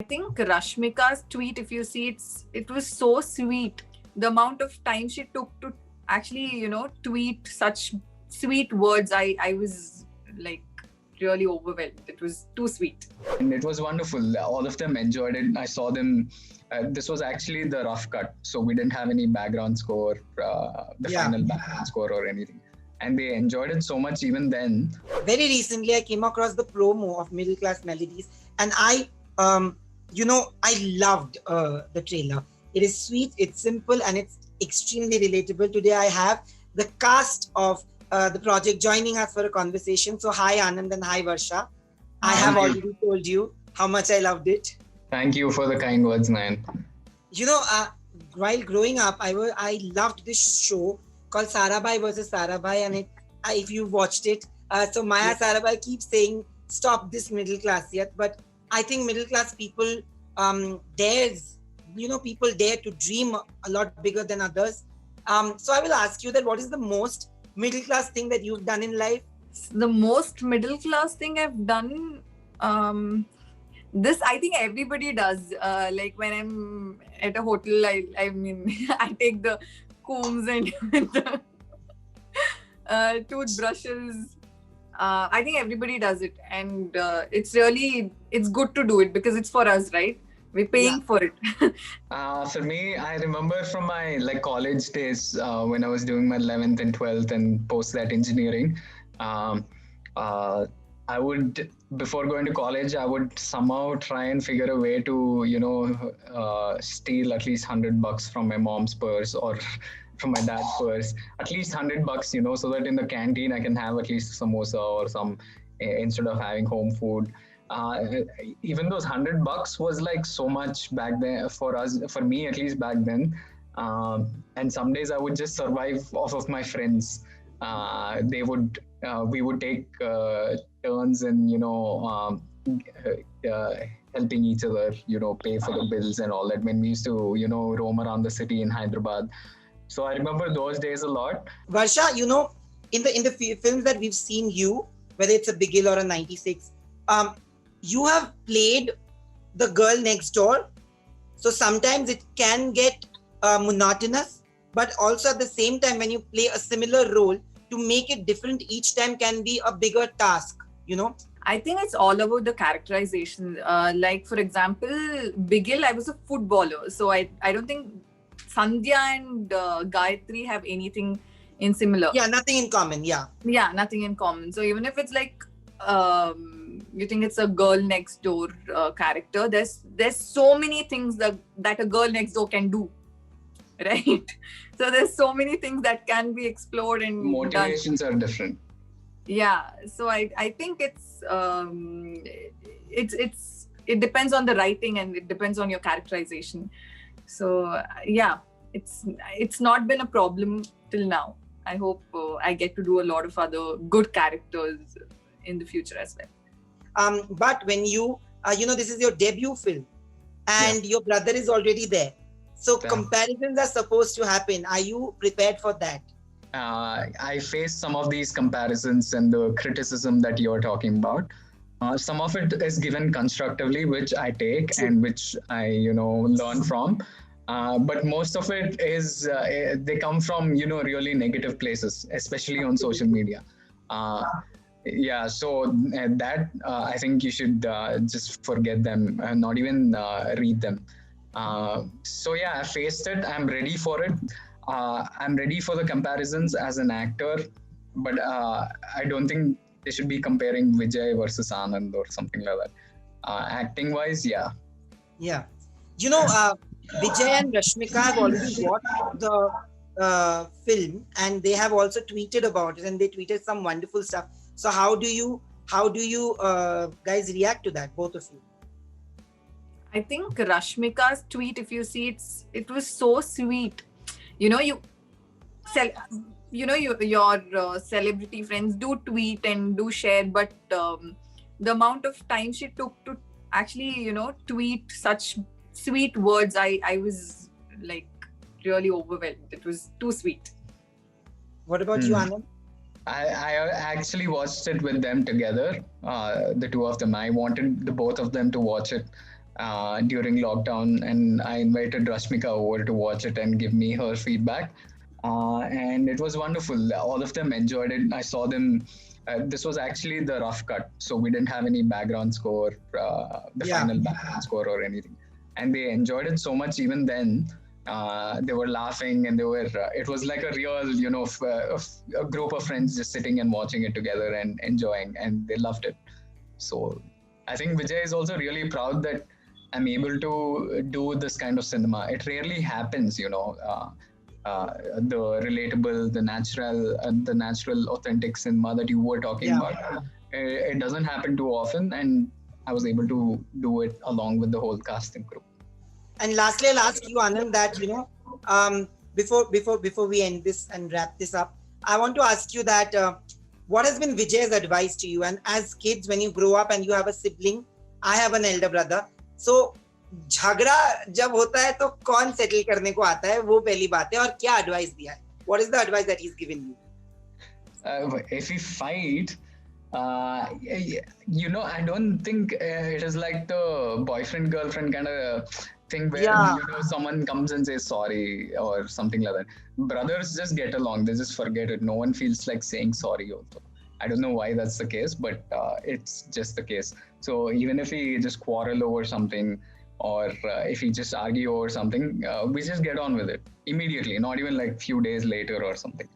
I think Rashmika's tweet, if you see, it was so sweet. The amount of time she took to actually, tweet such sweet words, I was like really overwhelmed. It was too sweet. And it was wonderful. All of them enjoyed it. I saw them. This was actually the rough cut, so we didn't have any background score, final background score or anything. And they enjoyed it so much even then. Very recently, I came across the promo of Middle Class Melodies, and I loved the trailer. It is sweet, it's simple, and it's extremely relatable. Today, I have the cast of the project joining us for a conversation. So, hi Anand and hi Varsha. I have already told you how much I loved it. Thank you for the kind words, Nayan. While growing up, I loved this show called Sarabhai versus Sarabhai, and if you watched it, so Maya Sarabhai keeps saying, "Stop this middle class yet," but I think middle class people people dare to dream a lot bigger than others. So I will ask you that what is the most middle class thing that you've done in life? The most middle class thing I've done, this I think everybody does. Like when I'm at a hotel, I mean, I take the combs and the toothbrushes. I think everybody does it, and it's good to do it because it's for us, right? We're paying for it. For me, I remember from my college days when I was doing my 11th and 12th and post that engineering. I would, before going to college, I would somehow try and figure a way to, steal at least $100 from my mom's purse or from my dad's purse, at least $100, so that in the canteen I can have at least samosa or some, instead of having home food. Even those $100 was like so much back then for me at least back then. And some days I would just survive off of my friends. We would take turns and helping each other, pay for the bills and all that when we used to, roam around the city in Hyderabad. So I remember those days a lot. Varsha, in the films that we've seen you, whether it's a Bigil or a 96, you have played the girl next door. So sometimes it can get monotonous, but also at the same time, when you play a similar role, to make it different each time can be a bigger task, I think it's all about the characterization. Like, for example, Bigil, I was a footballer. So I don't think Sandhya and Gayatri have anything in similar. Yeah, nothing in common. Yeah, nothing in common. So even if it's like, you think it's a girl next door character, there's so many things that a girl next door can do. Right, so there's so many things that can be explored and motivations are different. Yeah, so I think it depends on the writing and it depends on your characterization. So it's not been a problem till now. I hope I get to do a lot of other good characters in the future as well. But when you this is your debut film, and your brother is already there. So comparisons are supposed to happen. Are you prepared for that? I face some of these comparisons and the criticism that you're talking about. Some of it is given constructively, which I take and which I, learn from. But most of it is, they come from, really negative places, especially on social media. So that I think you should just forget them and not even read them. I faced it. I'm ready for it. I'm ready for the comparisons as an actor, but I don't think they should be comparing Vijay versus Anand or something like that. Acting wise, yeah. Vijay and Rashmika have already watched the film and they have also tweeted about it, and they tweeted some wonderful stuff. So how do you guys react to that, both of you? I think Rashmika's tweet, if you see, it was so sweet. Your celebrity friends do tweet and do share, but the amount of time she took to actually, tweet such sweet words, I was like really overwhelmed. It was too sweet. What about you, Anand? I actually watched it with them together, the two of them. I wanted the both of them to watch it. during lockdown, and I invited Rashmika over to watch it and give me her feedback. And it was wonderful. All of them enjoyed it. I saw them. This was actually the rough cut, so we didn't have any background score, the final background score or anything. And they enjoyed it so much. Even then, they were laughing, and they were. It was like a real, a group of friends just sitting and watching it together and enjoying, and they loved it. So I think Vijay is also really proud that I'm able to do this kind of cinema. It rarely happens, the relatable, the natural, authentic cinema that you were talking about. It doesn't happen too often, and I was able to do it along with the whole casting crew. And lastly, I'll ask you, Anand, that before we end this and wrap this up, I want to ask you that what has been Vijay's advice to you? And as kids, when you grow up and you have a sibling, I have an elder brother. So झगड़ा जब होता है तो कौन settle करने को आता है, वो पहली बात है, और क्या एडवाइस दिया है? What is the advice that he's given you? If we fight, I don't think it is like the boyfriend girlfriend kind of thing where someone comes and says sorry or something like that. Brothers just get along, they just forget it. No one feels like saying sorry also. I don't know why that's the case, but it's just the case. So even if we just quarrel over something, or if we just argue over something, we just get on with it immediately, not even like few days later or something.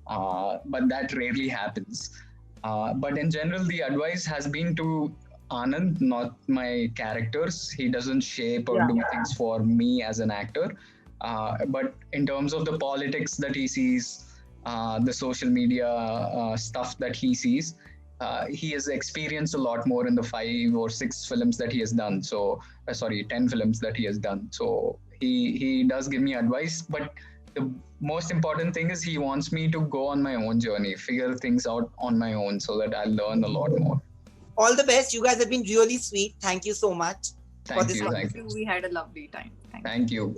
But that rarely happens. But in general, the advice has been to Anand, not my characters. He doesn't shape or do things for me as an actor. But in terms of the politics that he sees, the social media stuff that he sees, he has experienced a lot more in the 5 or 6 films that he has done. So, 10 films that he has done. So he does give me advice, but the most important thing is he wants me to go on my own journey, figure things out on my own so that I'll learn a lot more. All the best. You guys have been really sweet. Thank you so much. Thank you. We had a lovely time. Thank you.